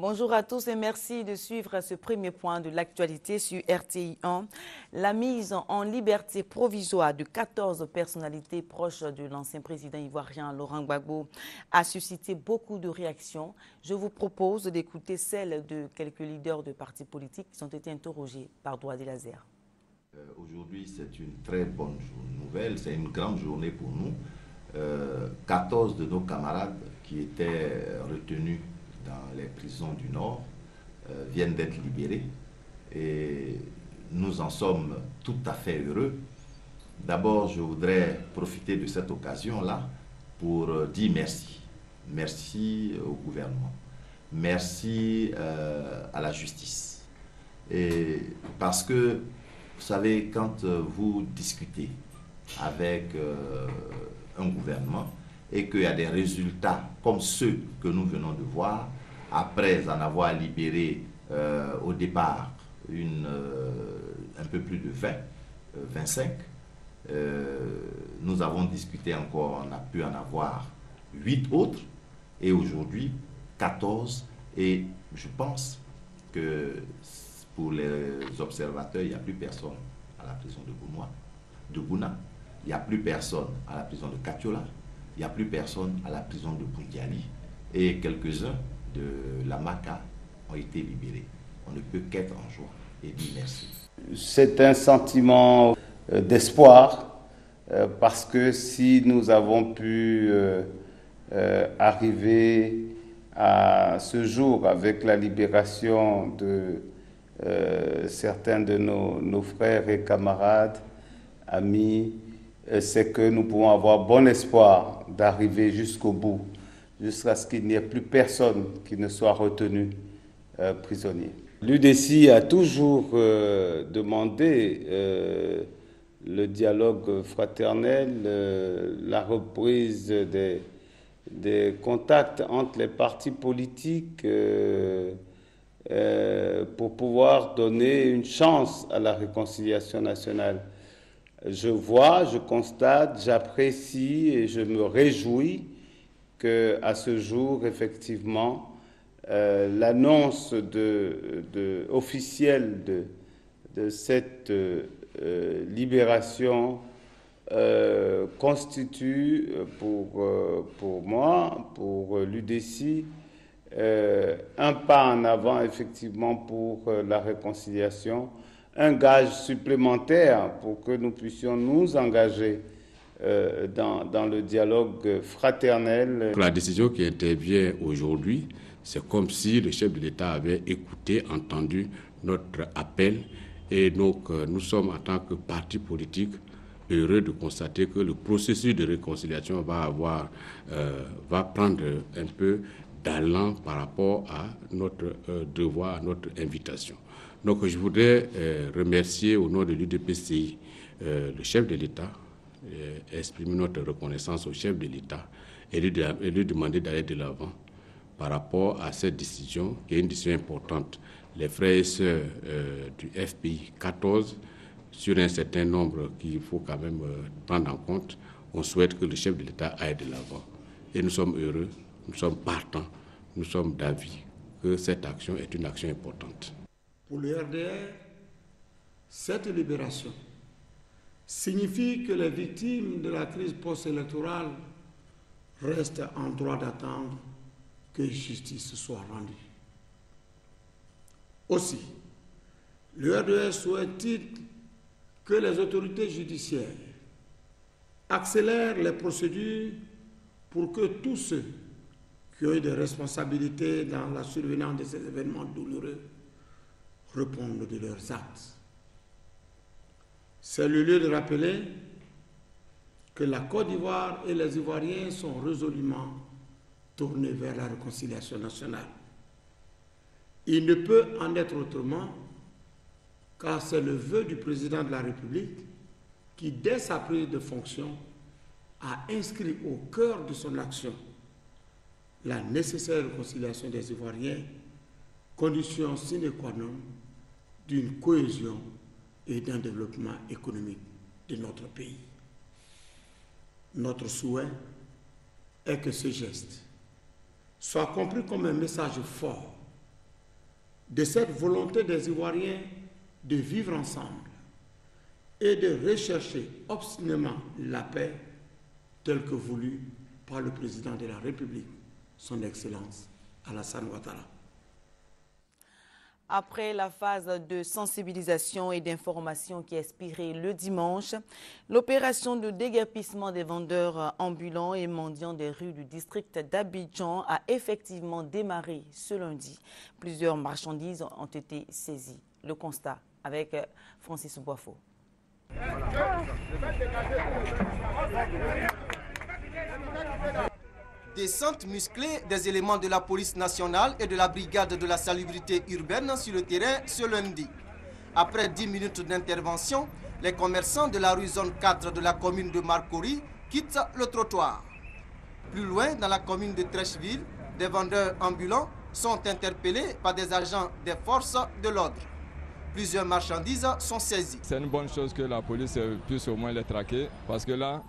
Bonjour à tous et merci de suivre ce premier point de l'actualité sur RTI 1. La mise en liberté provisoire de 14 personnalités proches de l'ancien président ivoirien Laurent Gbagbo a suscité beaucoup de réactions. Je vous propose d'écouter celles de quelques leaders de partis politiques qui ont été interrogés par Douadi Lazer. Aujourd'hui, c'est une très bonne nouvelle, c'est une grande journée pour nous. 14 de nos camarades qui étaient retenus dans les prisons du Nord viennent d'être libérés et nous en sommes tout à fait heureux. D'abord, je voudrais profiter de cette occasion-là pour dire merci. Merci au gouvernement, merci à la justice. Et parce que, vous savez, quand vous discutez avec un gouvernement et qu'il y a des résultats comme ceux que nous venons de voir, après en avoir libéré au départ un peu plus de 25, nous avons discuté encore, on a pu en avoir 8 autres, et aujourd'hui 14, et je pense que pour les observateurs, il n'y a plus personne à la prison de Gouna, il n'y a plus personne à la prison de Katiola, il n'y a plus personne à la prison de Bundiali, et quelques-uns de la Maka ont été libérés. On ne peut qu'être en joie et dire merci. C'est un sentiment d'espoir parce que si nous avons pu arriver à ce jour avec la libération de certains de nos frères et camarades, amis, c'est que nous pouvons avoir bon espoir d'arriver jusqu'au bout, jusqu'à ce qu'il n'y ait plus personne qui ne soit retenu prisonnier. L'UDC a toujours demandé le dialogue fraternel, la reprise des contacts entre les partis politiques pour pouvoir donner une chance à la réconciliation nationale. Je vois, je constate, j'apprécie et je me réjouis qu'à ce jour, effectivement, l'annonce officielle de cette libération constitue pour moi, pour l'UDC, un pas en avant effectivement pour la réconciliation, un gage supplémentaire pour que nous puissions nous engager dans le dialogue fraternel. La décision qui intervient aujourd'hui, c'est comme si le chef de l'État avait écouté, entendu notre appel. Et donc, nous sommes en tant que parti politique heureux de constater que le processus de réconciliation va prendre un peu d'allant par rapport à notre devoir, à notre invitation. Donc, je voudrais remercier au nom de l'UDPCI le chef de l'État, exprimer notre reconnaissance au chef de l'État et lui demander d'aller de l'avant par rapport à cette décision, qui est une décision importante. Les frères et sœurs du FPI 14, sur un certain nombre qu'il faut quand même prendre en compte, on souhaite que le chef de l'État aille de l'avant. Et nous sommes heureux, nous sommes partants, nous sommes d'avis que cette action est une action importante. Pour le RDR, cette libération signifie que les victimes de la crise post-électorale restent en droit d'attendre que justice soit rendue. Aussi, le RDR souhaite-t-il que les autorités judiciaires accélèrent les procédures pour que tous ceux qui ont eu des responsabilités dans la survenance de ces événements douloureux répondent de leurs actes. C'est le lieu de rappeler que la Côte d'Ivoire et les Ivoiriens sont résolument tournés vers la réconciliation nationale. Il ne peut en être autrement, car c'est le vœu du président de la République qui, dès sa prise de fonction, a inscrit au cœur de son action la nécessaire réconciliation des Ivoiriens, condition sine qua non d'une cohésion et d'un développement économique de notre pays. Notre souhait est que ce geste soit compris comme un message fort de cette volonté des Ivoiriens de vivre ensemble et de rechercher obstinément la paix telle que voulue par le président de la République, son Excellence Alassane Ouattara. Après la phase de sensibilisation et d'information qui a expiré le dimanche, l'opération de déguerpissement des vendeurs ambulants et mendiants des rues du district d'Abidjan a effectivement démarré ce lundi. Plusieurs marchandises ont été saisies. Le constat avec Francis Boifo. Descente musclée des éléments de la police nationale et de la brigade de la salubrité urbaine sur le terrain ce lundi. Après 10 minutes d'intervention, les commerçants de la rue zone 4 de la commune de Marcory quittent le trottoir. Plus loin, dans la commune de Trècheville, des vendeurs ambulants sont interpellés par des agents des forces de l'ordre. Plusieurs marchandises sont saisies. C'est une bonne chose que la police puisse au moins les traquer, parce que là,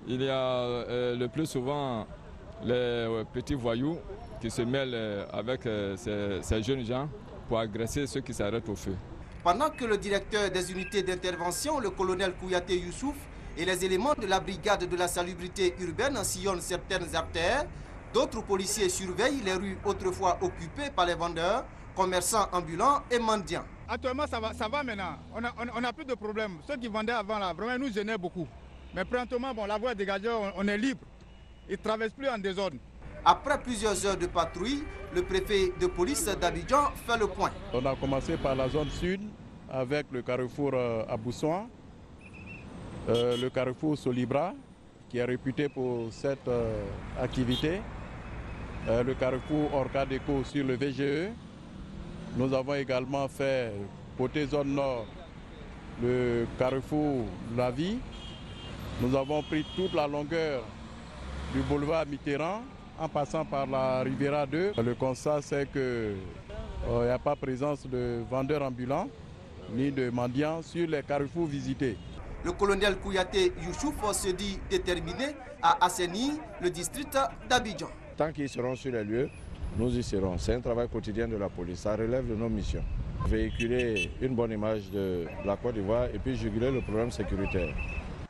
il y a le plus souvent les petits voyous qui se mêlent avec ces jeunes gens pour agresser ceux qui s'arrêtent au feu. Pendant que le directeur des unités d'intervention, le colonel Kouyaté Youssouf, et les éléments de la brigade de la salubrité urbaine sillonnent certaines artères, d'autres policiers surveillent les rues autrefois occupées par les vendeurs, commerçants ambulants et mendiants. Actuellement, ça va maintenant. On n'a plus de problème. Ceux qui vendaient avant, là, vraiment, nous gênaient beaucoup. Mais promptement, bon, la voie est dégagée, on est libre. Ils ne traversent plus en désordre. Après plusieurs heures de patrouille, le préfet de police d'Abidjan fait le point. On a commencé par la zone sud avec le carrefour Aboussouan, le carrefour Solibra, qui est réputé pour cette activité, le carrefour Orcadeco sur le VGE. Nous avons également fait, côté zone nord, le carrefour La Vie. Nous avons pris toute la longueur du boulevard Mitterrand en passant par la Riviera 2. Le constat, c'est qu'il n'y a pas présence de vendeurs ambulants ni de mendiants sur les carrefours visités. Le colonel Kouyaté Youssouf se dit déterminé à assainir le district d'Abidjan. Tant qu'ils seront sur les lieux, nous y serons. C'est un travail quotidien de la police. Ça relève de nos missions. Véhiculer une bonne image de la Côte d'Ivoire et puis juguler le problème sécuritaire.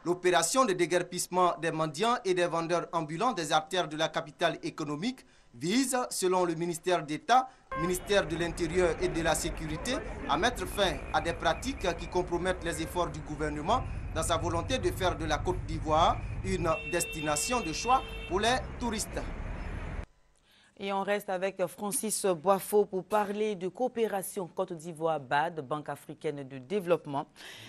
L'opération de déguerpissement des mendiants et des vendeurs ambulants des artères de la capitale économique vise, selon le ministère d'État, ministère de l'Intérieur et de la Sécurité, à mettre fin à des pratiques qui compromettent les efforts du gouvernement dans sa volonté de faire de la Côte d'Ivoire une destination de choix pour les touristes. Et on reste avec Francis Boifo pour parler de coopération Côte d'Ivoire-BAD, Banque africaine de développement.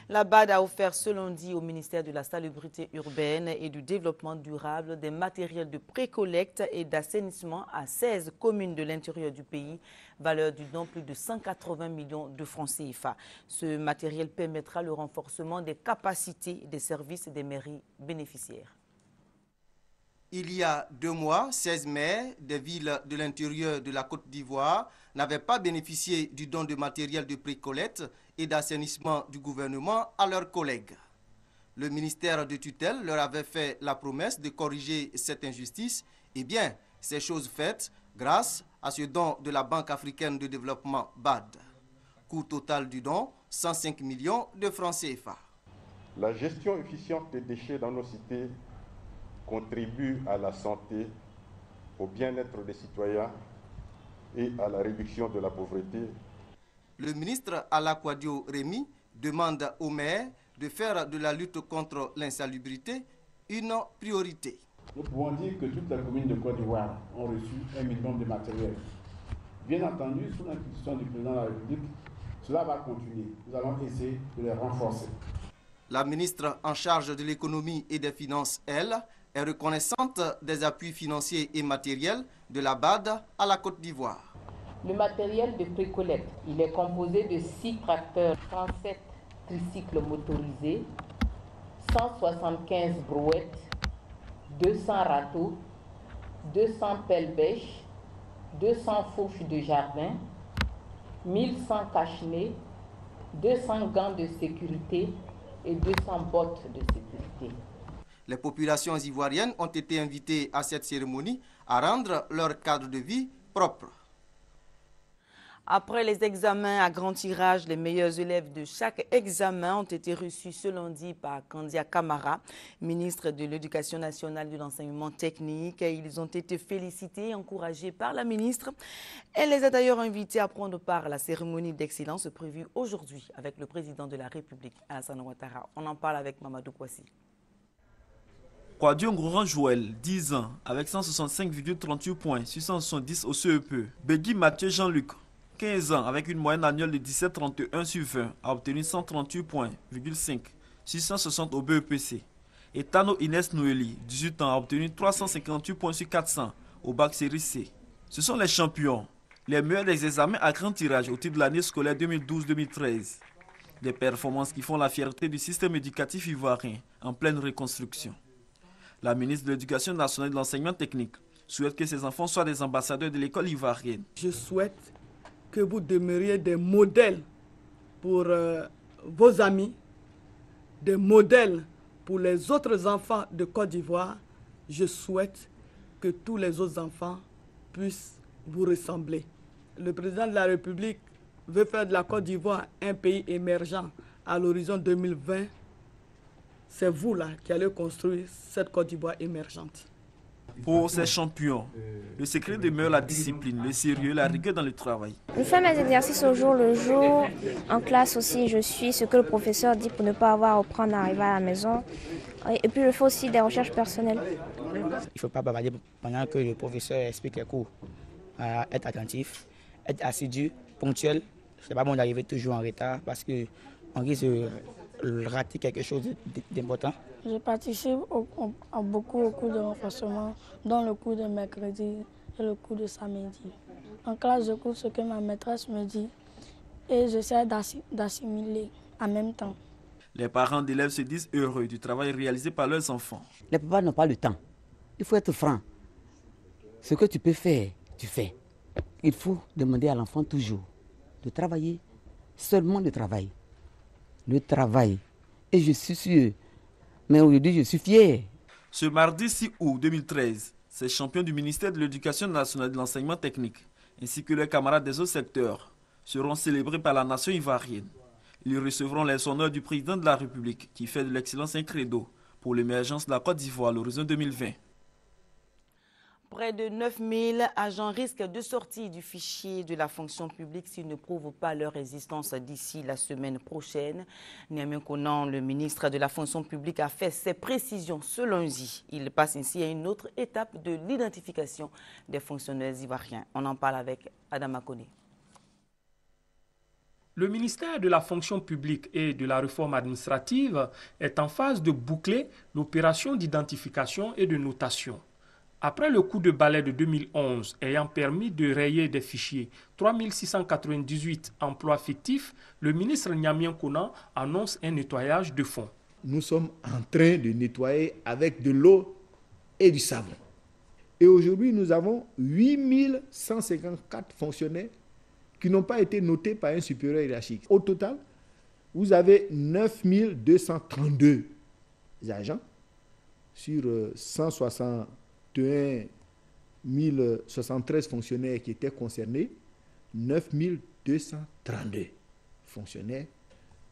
La BAD a offert ce lundi au ministère de la Salubrité urbaine et du développement durable des matériels de précollecte et d'assainissement à 16 communes de l'intérieur du pays, valeur du don plus de 180 millions de francs CFA. Ce matériel permettra le renforcement des capacités des services des mairies bénéficiaires. Il y a 2 mois, 16 maires des villes de l'intérieur de la Côte d'Ivoire n'avaient pas bénéficié du don de matériel de précollecte et d'assainissement du gouvernement à leurs collègues. Le ministère de tutelle leur avait fait la promesse de corriger cette injustice. Eh bien, c'est chose faite grâce à ce don de la Banque africaine de développement BAD. Coût total du don, 105 millions de francs CFA. La gestion efficiente des déchets dans nos cités contribue à la santé, au bien-être des citoyens et à la réduction de la pauvreté. Le ministre Alakwadio Rémy demande aux maires de faire de la lutte contre l'insalubrité une priorité. Nous pouvons dire que toutes les communes de Côte d'Ivoire ont reçu 1 million de matériel. Bien entendu, sous l'impulsion du président de la République, cela va continuer. Nous allons essayer de les renforcer. La ministre en charge de l'économie et des finances, elle, est reconnaissante des appuis financiers et matériels de la BAD à la Côte d'Ivoire. Le matériel de précollecte, il est composé de 6 tracteurs, 37 tricycles motorisés, 175 brouettes, 200 râteaux, 200 pelles bêches, 200 fourches de jardin, 1100 cache-nez, 200 gants de sécurité et 200 bottes de sécurité. Les populations ivoiriennes ont été invitées à cette cérémonie à rendre leur cadre de vie propre. Après les examens à grand tirage, les meilleurs élèves de chaque examen ont été reçus ce lundi par Kandia Camara, ministre de l'Éducation nationale et de l'enseignement technique. Ils ont été félicités et encouragés par la ministre. Elle les a d'ailleurs invités à prendre part à la cérémonie d'excellence prévue aujourd'hui avec le président de la République, Alassane Ouattara. On en parle avec Mamadou Kouassi. Kwadion Goran Joël, 10 ans, avec 165,38 points sur 170 au CEP. Begui Mathieu Jean-Luc, 15 ans, avec une moyenne annuelle de 17,31 sur 20, a obtenu 138,5 points sur 160 au BEPC. Et Tano Inès Noélie, 18 ans, a obtenu 358 points sur 400 au bac série C. Ce sont les champions, les meilleurs des examens à grand tirage au titre de l'année scolaire 2012-2013. Des performances qui font la fierté du système éducatif ivoirien en pleine reconstruction. La ministre de l'Éducation nationale et de l'enseignement technique souhaite que ces enfants soient des ambassadeurs de l'école ivoirienne. Je souhaite que vous demeuriez des modèles pour vos amis, des modèles pour les autres enfants de Côte d'Ivoire. Je souhaite que tous les autres enfants puissent vous ressembler. Le président de la République veut faire de la Côte d'Ivoire un pays émergent à l'horizon 2020. C'est vous là qui allez construire cette Côte d'Ivoire émergente. Pour ces champions, le secret demeure la discipline, le sérieux, la rigueur dans le travail. Je fais mes exercices au jour le jour. En classe aussi, je suis ce que le professeur dit pour ne pas avoir à reprendre à arriver à la maison. Et puis, je fais aussi des recherches personnelles. Il ne faut pas bavarder pendant que le professeur explique les cours. Être attentif, être assidu, ponctuel. Ce n'est pas bon d'arriver toujours en retard parce qu'on risque de rater quelque chose d'important. Je participe beaucoup au cours de renforcement, dont le cours de mercredi et le cours de samedi. En classe, j'écoute ce que ma maîtresse me dit et j'essaie d'assimiler en même temps. Les parents d'élèves se disent heureux du travail réalisé par leurs enfants. Les papas n'ont pas le temps. Il faut être franc. Ce que tu peux faire, tu fais. Il faut demander à l'enfant toujours de travailler, seulement le travail. Le travail. Et je suis sûr, mais aujourd'hui je suis fier. Ce mardi 6 août 2013, ces champions du ministère de l'Éducation nationale et de l'enseignement technique, ainsi que leurs camarades des autres secteurs, seront célébrés par la nation ivoirienne. Ils recevront les honneurs du président de la République, qui fait de l'excellence un credo pour l'émergence de la Côte d'Ivoire à l'horizon 2020. Près de 9000 agents risquent de sortir du fichier de la fonction publique s'ils ne prouvent pas leur existence d'ici la semaine prochaine. Niamien Konan, le ministre de la fonction publique, a fait ses précisions ce lundi. Il passe ainsi à une autre étape de l'identification des fonctionnaires ivoiriens. On en parle avec Adam Akone. Le ministère de la fonction publique et de la réforme administrative est en phase de boucler l'opération d'identification et de notation. Après le coup de balai de 2011 ayant permis de rayer des fichiers 3698 emplois fictifs, le ministre Niamien Konan annonce un nettoyage de fond. Nous sommes en train de nettoyer avec de l'eau et du savon. Et aujourd'hui, nous avons 8154 fonctionnaires qui n'ont pas été notés par un supérieur hiérarchique. Au total, vous avez 9232 agents sur 161 1073 fonctionnaires qui étaient concernés. 9232 fonctionnaires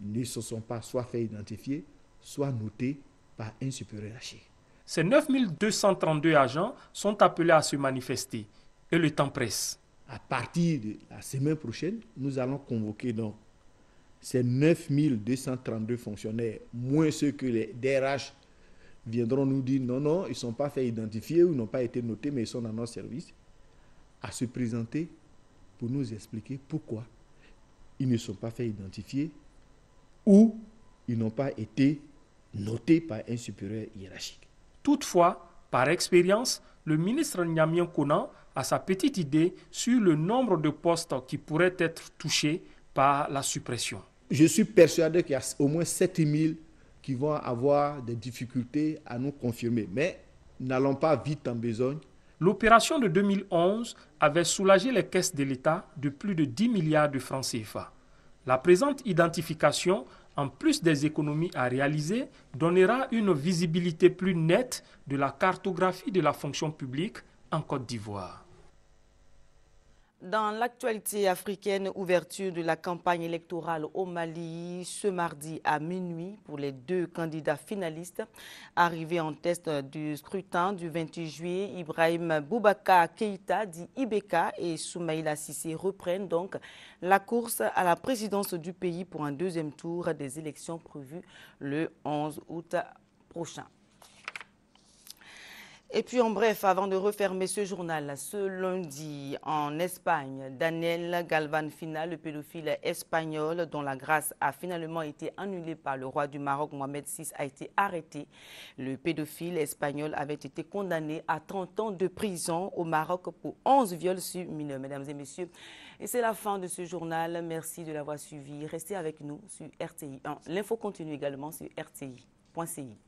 ne se sont pas soit fait identifier, soit notés par un supérieur hiérarchique. Ces 9232 agents sont appelés à se manifester et le temps presse. À partir de la semaine prochaine, nous allons convoquer donc ces 9232 fonctionnaires, moins ceux que les DRH viendront nous dire non, ils ne sont pas fait identifier ou n'ont pas été notés, mais ils sont dans notre service, à se présenter pour nous expliquer pourquoi ils ne sont pas fait identifier ou ils n'ont pas été notés par un supérieur hiérarchique. Toutefois, par expérience, le ministre Niamien Konan a sa petite idée sur le nombre de postes qui pourraient être touchés par la suppression. Je suis persuadé qu'il y a au moins 7000 qui vont avoir des difficultés à nous confirmer. Mais n'allons pas vite en besogne. L'opération de 2011 avait soulagé les caisses de l'État de plus de 10 milliards de francs CFA. La présente identification, en plus des économies à réaliser, donnera une visibilité plus nette de la cartographie de la fonction publique en Côte d'Ivoire. Dans l'actualité africaine, ouverture de la campagne électorale au Mali ce mardi à minuit pour les 2 candidats finalistes. Arrivés en test du scrutin du 28 juillet, Ibrahim Boubacar Keïta, dit Ibeka, et Soumaïla Cissé reprennent donc la course à la présidence du pays pour un 2e tour des élections prévues le 11 août prochain. Et puis en bref, avant de refermer ce journal, ce lundi en Espagne, Daniel Galvan Fina, le pédophile espagnol dont la grâce a finalement été annulée par le roi du Maroc, Mohamed VI, a été arrêté. Le pédophile espagnol avait été condamné à 30 ans de prison au Maroc pour 11 viols sur mineurs, mesdames et messieurs. Et c'est la fin de ce journal. Merci de l'avoir suivi. Restez avec nous sur RTI1. L'info continue également sur rti.ci.